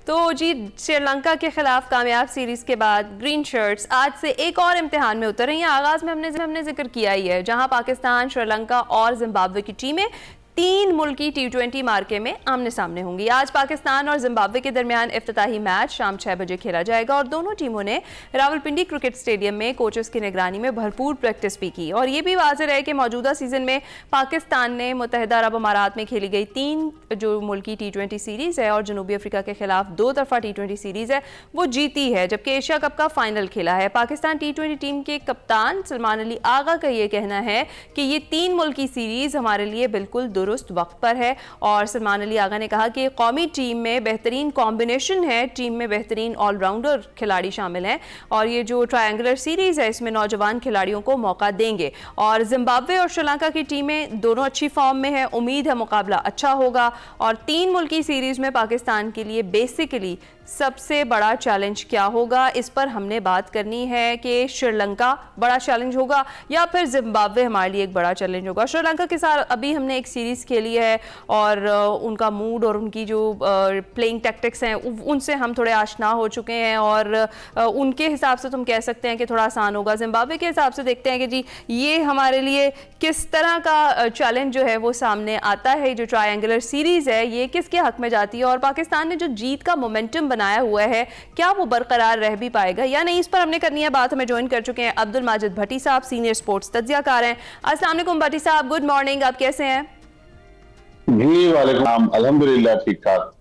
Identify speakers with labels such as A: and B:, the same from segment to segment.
A: तो जी श्रीलंका के खिलाफ कामयाब सीरीज के बाद ग्रीन शर्ट्स आज से एक और इम्तिहान में उतर रही हैं। आगाज में हमने जिक्र किया ही है, जहां पाकिस्तान, श्रीलंका और जिम्बाब्वे की टीमें 3 मुल्की T20 मार्के में आमने सामने होंगी। आज पाकिस्तान और जिम्बाब्वे के दरमियान इफ्तिताही मैच शाम 6 बजे खेला जाएगा और दोनों टीमों ने रावलपिंडी क्रिकेट स्टेडियम में कोचेस की निगरानी में भरपूर प्रैक्टिस भी की। और ये भी वाज़ेह है कि मौजूदा सीजन में पाकिस्तान ने मुत्तहिदा अरब अमारात में खेली गई 3 जो मुल्की T20 सीरीज़ है और जनूबी अफ्रीका के खिलाफ 2 तरफा T20 सीरीज़ है वो जीती है, जबकि एशिया कप का फाइनल खेला है। पाकिस्तान T20 टीम के कप्तान सलमान अली आगा का ये कहना है कि ये 3 मुल्की सीरीज़ हमारे लिए बिल्कुल दुरुस्त वक्त पर है। और सलमान अली आगा ने कहा कि कौमी टीम में बेहतरीन कॉम्बिनेशन है, टीम में बेहतरीन ऑलराउंडर खिलाड़ी शामिल हैं और ये जो ट्रायंगुलर सीरीज़ है इसमें नौजवान खिलाड़ियों को मौका देंगे। और जिम्बाब्वे और श्रीलंका की टीमें दोनों अच्छी फॉर्म में है, उम्मीद है मुकाबला अच्छा होगा। और 3 मुल्की सीरीज़ में पाकिस्तान के लिए बेसिकली सबसे बड़ा चैलेंज क्या होगा, इस पर हमने बात करनी है कि श्रीलंका बड़ा चैलेंज होगा या फिर जिम्बाब्वे हमारे लिए एक बड़ा चैलेंज होगा। श्रीलंका के साथ अभी हमने एक सीरीज़ खेली है और उनका मूड और उनकी जो प्लेइंग टैक्टिक्स हैं उनसे हम थोड़े आशना हो चुके हैं और उनके हिसाब से तुम कह सकते हैं कि थोड़ा आसान होगा। जिम्बाब्वे के हिसाब से देखते हैं कि जी ये हमारे लिए किस तरह का चैलेंज जो है वो सामने आता है। जो ट्रायंगुलर सीरीज़ है ये किसके हक में जाती है और पाकिस्तान ने जो जीत का मोमेंटम बनाया हुआ है क्या वो बरकरार रह भी पाएगा या नहीं, इस पर हमने करनी है बात। हमें ज्वाइन कर चुके हैं अब्दुल माजिद भट्टी साहब, सीनियर स्पोर्ट्स तज्जियाकार हैं। अस्सलाम वालेकुम भट्टी साहब, गुड मॉर्निंग, आप कैसे हैं?
B: जी वालेकुम, अल्हम्दुलिल्लाह ठीक ठाक।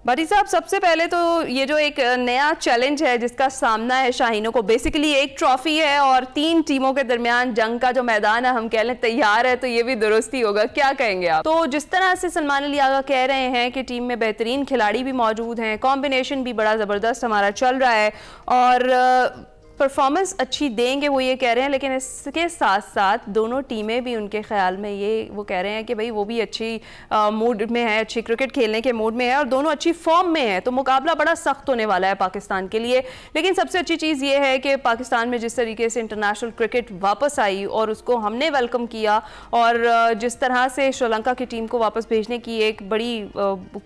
A: भट्टी साहब, सबसे पहले तो ये जो एक नया चैलेंज है जिसका सामना है शाहीनों को, बेसिकली एक ट्रॉफी है और 3 टीमों के दरमियान जंग का जो मैदान है हम कह लें तैयार है, तो ये भी दुरुस्ती होगा, क्या कहेंगे आप? तो जिस तरह से सलमान अली आगा कह रहे हैं कि टीम में बेहतरीन खिलाड़ी भी मौजूद हैं, कॉम्बिनेशन भी बड़ा ज़बरदस्त हमारा चल रहा है और परफॉर्मेंस अच्छी देंगे वो ये कह रहे हैं, लेकिन इसके साथ साथ दोनों टीमें भी उनके ख्याल में ये वो कह रहे हैं कि भाई वो भी अच्छी मूड में है, अच्छी क्रिकेट खेलने के मूड में है और दोनों अच्छी फॉर्म में है, तो मुकाबला बड़ा सख्त होने वाला है पाकिस्तान के लिए। लेकिन सबसे अच्छी चीज़ ये है कि पाकिस्तान में जिस तरीके से इंटरनेशनल क्रिकेट वापस आई और उसको हमने वेलकम किया और जिस तरह से श्रीलंका की टीम को वापस भेजने की एक बड़ी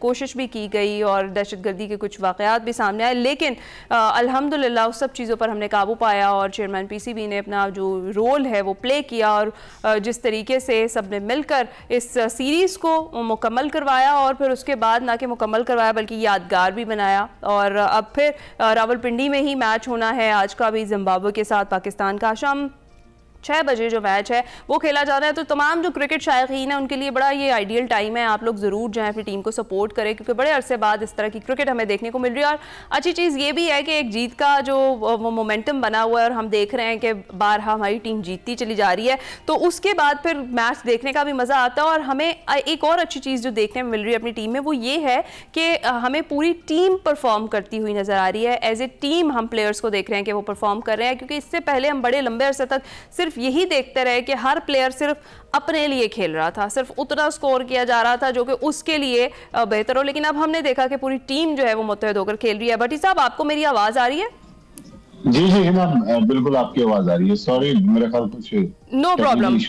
A: कोशिश भी की गई और दहशतगर्दी के कुछ वाक़यात भी सामने आए, लेकिन अल्हम्दुलिल्लाह उस सब चीज़ों पर हमने काबू पाया और चेयरमैन पीसीबी ने अपना जो रोल है वो प्ले किया और जिस तरीके से सबने मिलकर इस सीरीज़ को मुकम्मल करवाया और फिर उसके बाद ना कि मुकम्मल करवाया बल्कि यादगार भी बनाया। और अब फिर रावलपिंडी में ही मैच होना है आज का भी जिम्बाब्वे के साथ पाकिस्तान का, शाम 6 बजे जो मैच है वो खेला जा रहा है। तो तमाम जो क्रिकेट शायकीन है उनके लिए बड़ा ये आइडियल टाइम है, आप लोग ज़रूर जाएं अपनी टीम को सपोर्ट करें क्योंकि बड़े अरसे बाद इस तरह की क्रिकेट हमें देखने को मिल रही है। और अच्छी चीज़ ये भी है कि एक जीत का जो वो मोमेंटम बना हुआ है और हम देख रहे हैं कि बारहा हमारी टीम जीतती चली जा रही है, तो उसके बाद फिर मैच देखने का भी मज़ा आता है। और हमें एक और अच्छी चीज़ जो देखने में मिल रही है अपनी टीम में वो ये है कि हमें पूरी टीम परफॉर्म करती हुई नज़र आ रही है। एज ए टीम हम प्लेयर्स को देख रहे हैं कि वो परफॉर्म कर रहे हैं, क्योंकि इससे पहले हम बड़े लंबे अरसे तक सिर्फ यही देखते रहे कि हर प्लेयर सिर्फ अपने लिए खेल रहा था, सिर्फ उतना स्कोर किया जा रहा था जो कि उसके लिए बेहतर हो, लेकिन अब हमने देखा कि पूरी टीम जो है वो मुत्तहद होकर खेल रही है। भट्टी साहब, आपको मेरी आवाज आ रही है?
B: जी जी मैम, बिल्कुल आपकी आवाज आ रही है। सॉरी, मेरे ख्याल कुछ
A: नो प्रॉब्लम,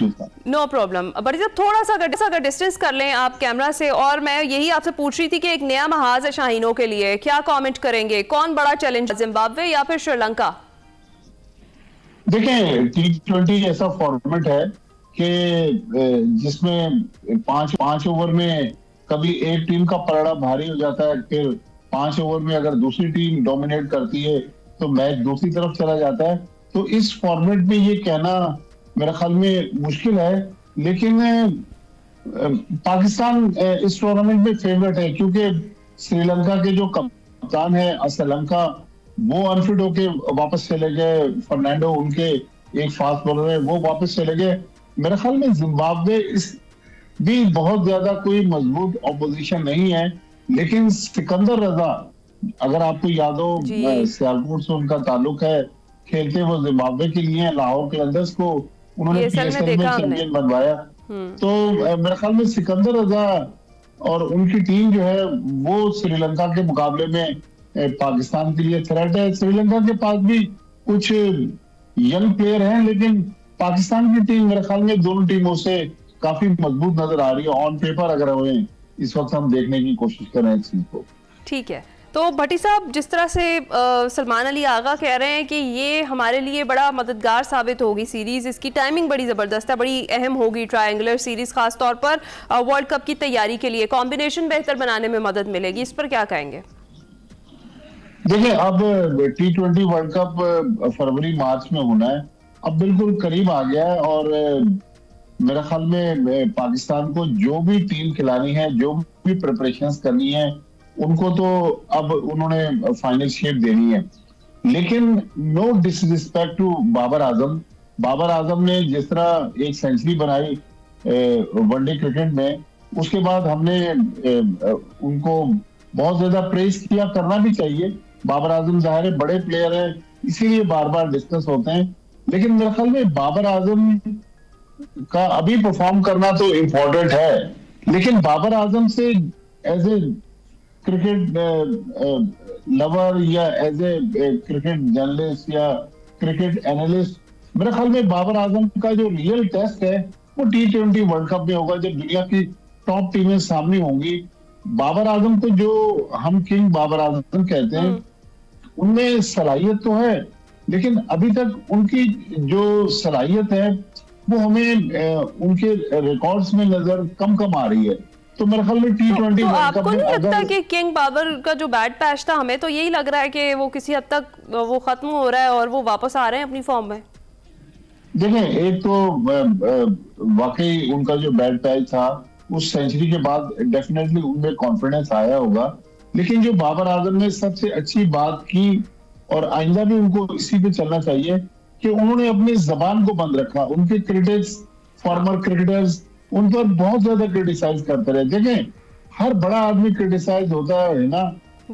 A: नो प्रॉब्लम। भट्टी साहब, थोड़ा सा डिस्टेंस कर लें आप कैमरा से। और मैं यही आपसे पूछ रही थी कि एक नया महाज है शाहीनों के लिए, क्या कॉमेंट करेंगे, कौन बड़ा चैलेंज, जिम्बाब्वे या फिर श्रीलंका?
B: देखें, T20 ऐसा फॉर्मेट है कि जिसमें पांच ओवर में कभी एक टीम का पलड़ा भारी हो जाता है, फिर 5 ओवर में अगर दूसरी टीम डोमिनेट करती है तो मैच दूसरी तरफ चला जाता है। तो इस फॉर्मेट में ये कहना मेरे ख्याल में मुश्किल है, लेकिन पाकिस्तान इस टूर्नामेंट में फेवरेट है क्योंकि श्रीलंका के जो कप्तान है श्रीलंका वो अनफिट होके वापस चले गए, फर्नांडो उनके एक फास्ट बॉलर है वो वापस चले गए। मेरे ख्याल में जिम्बाब्वे इस भी बहुत ज्यादा कोई मजबूत ऑपोजिशन नहीं है, लेकिन सिकंदर रजा, अगर आपको याद हो, सियालकोट से उनका ताल्लुक है, खेलते वो जिम्बाब्वे के लिए, लाहौर कलंदर्स को उन्होंने PSL में चैंपियन बनवाया। तो मेरे ख्याल में सिकंदर रजा और उनकी टीम जो है वो श्रीलंका के मुकाबले में पाकिस्तान के लिए थ्रेट है। श्रीलंका के पास भी कुछ यंग प्लेयर हैं, लेकिन पाकिस्तान की टीम मेरे ख्याल में दोनों टीमों से काफी मजबूत नजर आ रही है ऑन पेपर, अगर हमें इस वक्त हम देखने की कोशिश कर रहे हैं इस चीज को।
A: ठीक है तो भट्टी साहब, जिस तरह से सलमान अली आगा कह रहे हैं कि ये हमारे लिए बड़ा मददगार साबित होगी सीरीज़, इसकी टाइमिंग बड़ी ज़बरदस्त है, बड़ी अहम होगी ट्रायंगुलर सीरीज़, ख़ास तौर पर वर्ल्ड कप की तैयारी के लिए कॉम्बिनेशन बेहतर बनाने में मदद मिलेगी, इस पर क्या कहेंगे?
B: देखिए, अब T20 वर्ल्ड कप फरवरी मार्च में होना है, अब बिल्कुल करीब आ गया है। और मेरा ख्याल में पाकिस्तान को जो भी टीम खिलानी है, जो भी प्रिपरेशंस करनी है, उनको तो अब उन्होंने फाइनल शेप देनी है। लेकिन no disrespect to Babar Azam, Babar Azam ने जिस तरह एक सेंचुरी बनाई वनडे क्रिकेट में, उसके बाद हमने उनको बहुत ज्यादा प्रेज किया, करना भी चाहिए। बाबर आजम जाहिर है बड़े प्लेयर हैं, इसीलिए बार बार डिस्कस होते हैं। लेकिन मेरे ख्याल में बाबर आजम का अभी परफॉर्म करना तो इम्पोर्टेंट है, लेकिन बाबर आजम से एज ए क्रिकेट लवर या एज ए क्रिकेट जर्नलिस्ट या क्रिकेट एनालिस्ट, मेरे ख्याल में बाबर आजम का जो रियल टेस्ट है वो T20 वर्ल्ड कप में होगा, जब दुनिया की टॉप टीमें सामने होंगी। बाबर आजम को जो हम किंग बाबर आजम कहते हैं, उनमें सलाहियत तो है, लेकिन अभी तक उनकी जो सलाहियत है वो हमें उनके रिकॉर्ड्स में नजर कम आ रही है। तो मेरे ख्याल में T20
A: तो
B: वर्ल्ड कप
A: आपको
B: में
A: नहीं लगता कि किंग बाबर का जो बैड पैच था, हमें तो यही लग रहा है कि वो किसी हद तक वो खत्म हो रहा है और वो वापस आ रहे हैं अपनी फॉर्म में?
B: देखें, एक तो वाकई उनका जो बैड पैच था, उस सेंचुरी के बाद डेफिनेटली उनमें कॉन्फिडेंस आया होगा। लेकिन जो बाबर आजम ने सबसे अच्छी बात की, और आइंदा भी उनको इसी पे चलना चाहिए, कि उन्होंने अपनी जबान को बंद रखा। उनके क्रिटिक्स, फॉर्मर क्रिकेटर्स उन पर बहुत ज्यादा क्रिटिसाइज करते रहे। देखें, हर बड़ा आदमी क्रिटिसाइज होता है ना,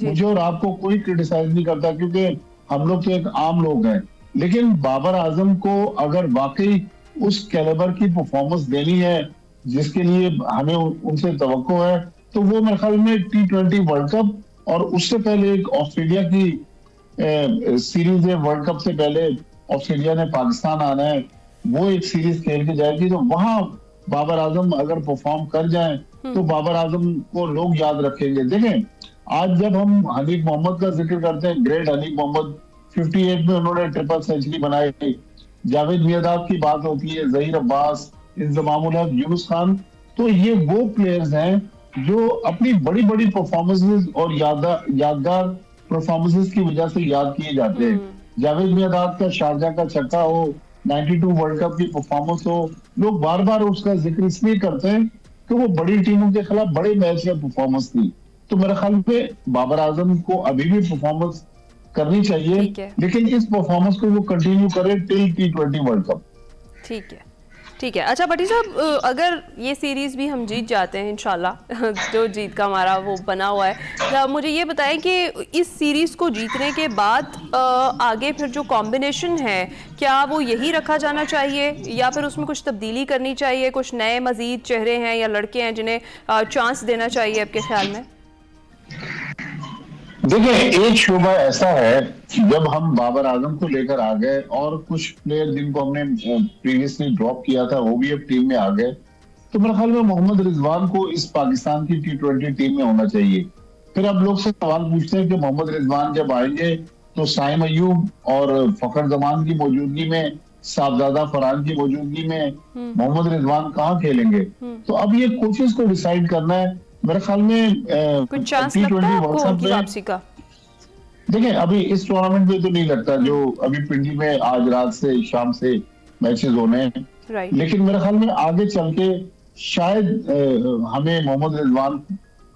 B: मुझे और आपको कोई क्रिटिसाइज नहीं करता, क्योंकि हम लोग तो एक आम लोग हैं। लेकिन बाबर आजम को अगर वाकई उस कैलिबर की परफॉर्मेंस देनी है जिसके लिए हमें उनसे तवक्को है, तो वो मेरे ख्याल में T20 वर्ल्ड कप और उससे पहले एक ऑस्ट्रेलिया की सीरीज है। वर्ल्ड कप से पहले ऑस्ट्रेलिया ने पाकिस्तान आना है, वो एक सीरीज खेल के जाएगी। तो वहां बाबर आजम अगर परफॉर्म कर जाएं तो बाबर आजम को लोग याद रखेंगे। देखें, आज जब हम हनीफ मोहम्मद का जिक्र करते हैं, ग्रेट हनीफ मोहम्मद, 58 में उन्होंने ट्रिपल सेंचुरी बनाई। जावेद मियांदाद की बात होती है, जहीर अब्बास, इंजमामुल हक, यूनुस खान, तो ये वो प्लेयर्स हैं जो अपनी बड़ी बड़ी परफॉर्मेंसेस और यादगार परफॉर्मेंसेस की वजह से याद किए जाते हैं। जावेद मियांदाद का शारजा का छक्का हो, 92 वर्ल्ड कप की परफॉर्मेंस हो, लोग बार बार उसका जिक्र इसलिए करते हैं कि वो बड़ी टीमों के खिलाफ बड़े मैच में परफॉर्मेंस थी। तो मेरे ख्याल में बाबर आजम को अभी भी परफॉर्मेंस करनी चाहिए, लेकिन इस परफॉर्मेंस को वो कंटिन्यू करे टिल T20 वर्ल्ड कप।
A: ठीक है, ठीक है। अच्छा भट्टी साहब, अगर ये सीरीज़ भी हम जीत जाते हैं इंशाल्लाह, जो जीत का हमारा वो बना हुआ है, तो मुझे ये बताएं कि इस सीरीज़ को जीतने के बाद आगे फिर जो कॉम्बिनेशन है, क्या वो यही रखा जाना चाहिए या फिर उसमें कुछ तब्दीली करनी चाहिए? कुछ नए मज़ीद चेहरे हैं या लड़के हैं जिन्हें चांस देना चाहिए आपके ख्याल में?
B: देखिए, एक शोबा ऐसा है, जब हम बाबर आजम को लेकर आ गए और कुछ प्लेयर जिनको हमने प्रीवियसली ड्रॉप किया था वो भी अब टीम में आ गए, तो मेरे ख्याल में मोहम्मद रिजवान को इस पाकिस्तान की T20 टीम में होना चाहिए। फिर अब लोग सवाल पूछते हैं कि मोहम्मद रिजवान जब आएंगे तो साइम अयूब और फखर जमान की मौजूदगी में, साहबजादा फरहान की मौजूदगी में मोहम्मद रिजवान कहाँ खेलेंगे? तो अब ये कोचेस को डिसाइड करना है। मेरे ख्याल में
A: कुछ चांस लगता है आपको उनकी वापसी का?
B: देखिए, अभी इस टूर्नामेंट में तो नहीं लगता, जो अभी पिंडी में आज रात से शाम से मैचेस होने हैं। लेकिन मेरे ख्याल में आगे चल के शायद हमें मोहम्मद रिजवान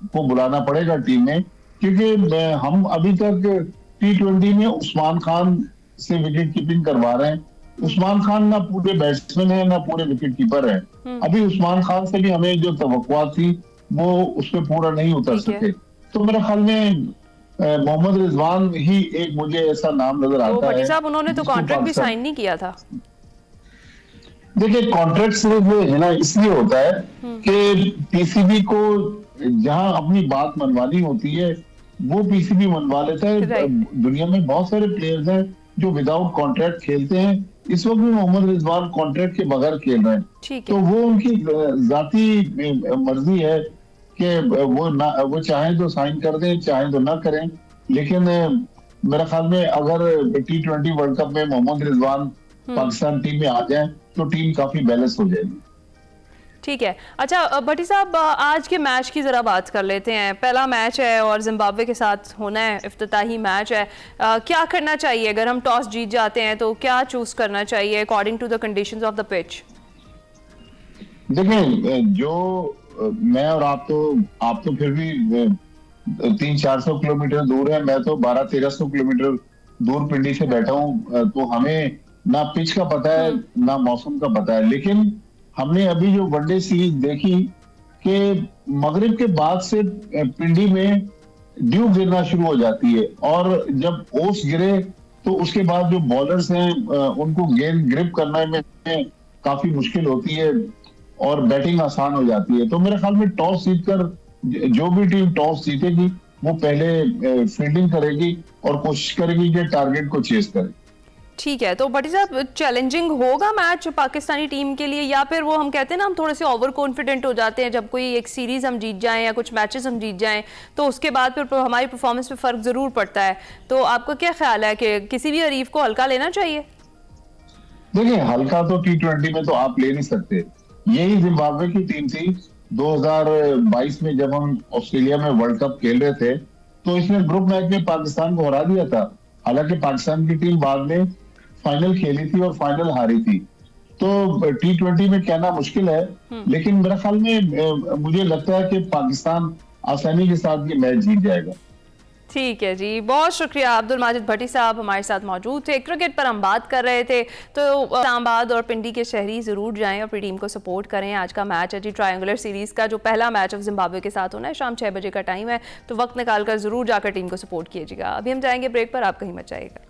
B: को बुलाना पड़ेगा टीम में, क्योंकि हम अभी तक T20 में उस्मान खान से विकेट कीपिंग करवा रहे हैं। उस्मान खान ना पूरे बैट्समैन है ना पूरे विकेट कीपर है। अभी उस्मान खान से भी हमें जो तवक्कुआ थी वो उस पर पूरा नहीं उतर सके। तो मेरे ख्याल में मोहम्मद रिजवान ही एक मुझे ऐसा नाम नजर आता है।
A: भट्टी साहब, उन्होंने तो कॉन्ट्रैक्ट भी साइन नहीं किया था।
B: देखिए, कॉन्ट्रैक्ट सिर्फ है ना, इसलिए होता है कि पीसीबी को जहां अपनी बात मनवानी होती है वो पीसीबी मनवा लेता है। दुनिया में बहुत सारे प्लेयर्स हैं जो विदाउट कॉन्ट्रैक्ट खेलते हैं। इस वक्त भी मोहम्मद रिजवान कॉन्ट्रैक्ट के बगैर खेल रहे हैं, तो वो उनकी जाती मर्जी है कि वो चाहें तो साइन कर दें, चाहें तो ना करें। लेकिन मेरा ख्याल में अगर T20 वर्ल्ड कप में मोहम्मद रिजवान पाकिस्तान टीम में आ जाए तो टीम काफी बैलेंस हो जाएगी।
A: ठीक है। अच्छा भट्टी साहब, आज के मैच की ज़रा बात कर लेते हैं। पहला मैच है और जिम्बाब्वे के साथ होना है, इफ्तिताही मैच है। क्या करना चाहिए अगर हम टॉस जीत जाते हैं तो क्या चूज करना चाहिए according to the conditions of the pitch?
B: देखिए, जो मैं और आप तो फिर भी 300-400 किलोमीटर दूर है, मैं तो 1200-1300 किलोमीटर दूर पिंडी से बैठा हूँ, तो हमें ना पिच का पता है ना मौसम का पता है। लेकिन हमने अभी जो वनडे सीरीज देखी कि मगरिब के बाद से पिंडी में ड्यू गिरना शुरू हो जाती है, और जब ओस गिरे तो उसके बाद जो बॉलर्स हैं उनको गेंद ग्रिप करने में काफी मुश्किल होती है और बैटिंग आसान हो जाती है। तो मेरे ख्याल में टॉस जीतकर जो भी टीम टॉस जीतेगी वो पहले फील्डिंग करेगी और कोशिश करेगी कि टारगेट को चेस करे।
A: ठीक है, तो भट्टी साहब चैलेंजिंग होगा मैच पाकिस्तानी टीम के लिए, या फिर वो हम कहते हैं ना हम थोड़े से ओवर कॉन्फिडेंट हो जाते हैं जब कोई एक सीरीज हम जीत जाएं या कुछ मैचेस हम जीत जाएं तो उसके बाद फिर हमारी परफॉर्मेंस पे फर्क जरूर पड़ता है। तो आपका क्या ख्याल है कि किसी भी हरीफ को हल्का लेना चाहिए?
B: देखिए, हल्का तो T20 में तो आप ले नहीं सकते। यही जिम्बाब्वे की टीम थी 2022 में जब हम ऑस्ट्रेलिया में वर्ल्ड कप खेल रहे थे, तो इसने ग्रुप मैच में पाकिस्तान को हरा दिया था। हालांकि पाकिस्तान की टीम बाद में फाइनल खेली थी और फाइनल हारी थी। तो T20 में कहना मुश्किल है, लेकिन मेरे ख्याल में मुझे लगता है कि पाकिस्तान आसानी के साथ ये मैच जीत जाएगा।
A: ठीक है जी, बहुत शुक्रिया। अब्दुल माजिद भट्टी साहब हमारे साथ मौजूद थे। क्रिकेट पर हम बात कर रहे थे, तो इस्लामाबाद और पिंडी के शहरी ज़रूर जाएं और अपनी टीम को सपोर्ट करें। आज का मैच है जी ट्रायंगुलर सीरीज़ का, जो पहला मैच ऑफ जिम्बाब्वे के साथ होना है। शाम 6 बजे का टाइम है, तो वक्त निकाल कर ज़रूर जाकर टीम को सपोर्ट कीजिएगा। अभी हम जाएंगे ब्रेक पर, आप कहीं मत जाइएगा।